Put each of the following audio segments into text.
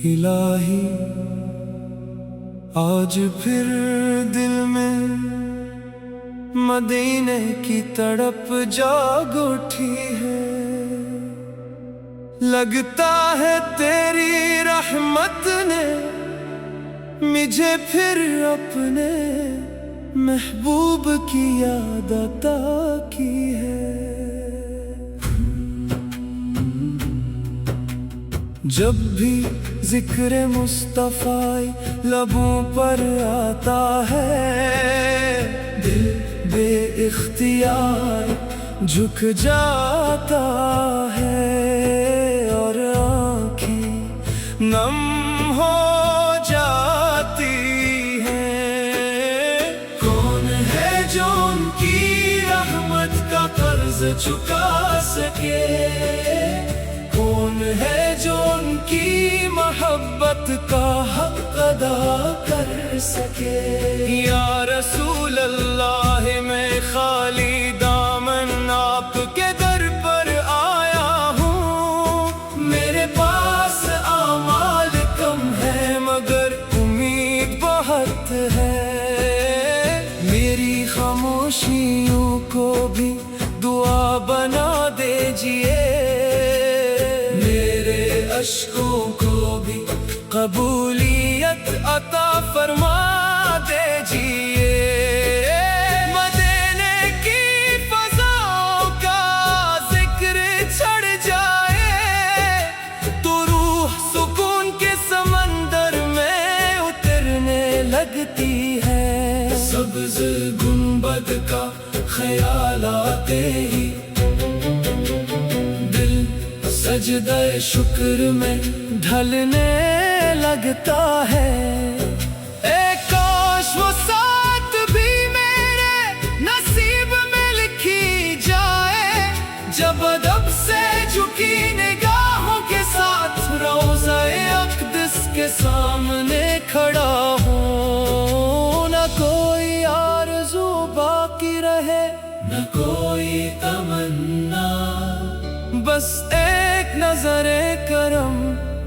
الہی آج پھر دل میں مدینے کی تڑپ جاگ اٹھی ہے، لگتا ہے تیری رحمت نے مجھے پھر اپنے محبوب کی یاد عطا کی ہے۔ جب بھی ذکر مصطفیٰ لبوں پر آتا ہے، دل بے اختیار جھک جاتا ہے اور آنکھیں نم ہو جاتی ہیں۔ کون ہے جو ان کی رحمت کا قرض چکا سکے؟ کون ہے جو ان کی محبت کا حق ادا کر سکے؟ یا رسول اللہ میں خالی دامن آپ کے در پر آیا ہوں، میرے پاس اعمال کم ہے مگر امید بہت ہے، میری خاموشیوں کو بھی دعا بنا دیجئے، اشکوں کو بھی قبولیت عطا فرما دیجئے۔ مدینے کی فضاؤں کا ذکر چھڑ جائے تو روح سکون کے سمندر میں اترنے لگتی ہے۔ سبز گنبد کا خیال آتے ہی سجدہ شکر میں ڈھلنے لگتا ہے۔ اے کاش وہ ساتھ بھی میرے نصیب میں لکھی جائے، جب ادب سے جھکی نگاہوں کے ساتھ روضہ اقدس کے سامنے کھڑا ہوں۔ نہ کوئی آرزو باقی رہے نہ کوئی تمنا، بس ایک نظر کرم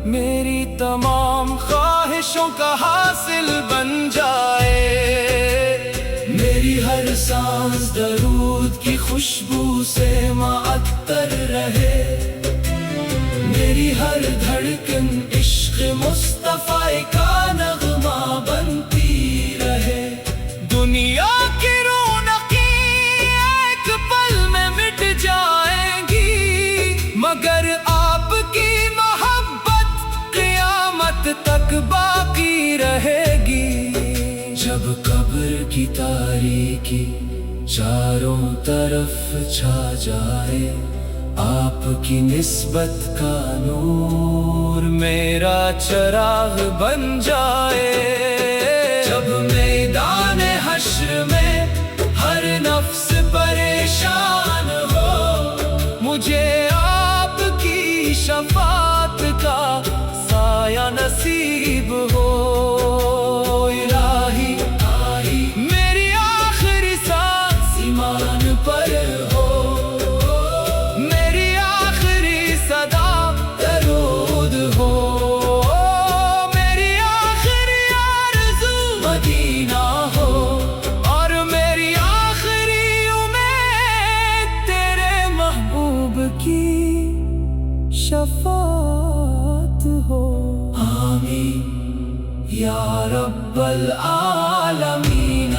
میری تمام خواہشوں کا حاصل بن جائے۔ میری ہر سانس درود کی خوشبو سے معطر رہے، میری ہر دھڑکن عشق مصطفیٰ کا نغمہ بنتی رہے۔ دنیا کی رونقیں ایک پل میں مٹ جائیں گی، مگر آپ کی محبت قیامت تک باقی رہے گی۔ جب قبر کی تاریکی چاروں طرف چھا جائے، آپ کی نسبت کا نور میرا چراغ بن جائے۔ جب میدان حشر میں ہر نفس پریشان ہو، مجھے آپ کی شفاعت کا سایہ نصیب ہو۔ الہی میری آخری سانس ایمان پر ہو، میری آخری صدا درود ہو، میری آخری آرزو مدینہ ہو، اور میری آخری امید تیرے محبوب کی شفاعت ہو۔ آمین یا رب العالمین۔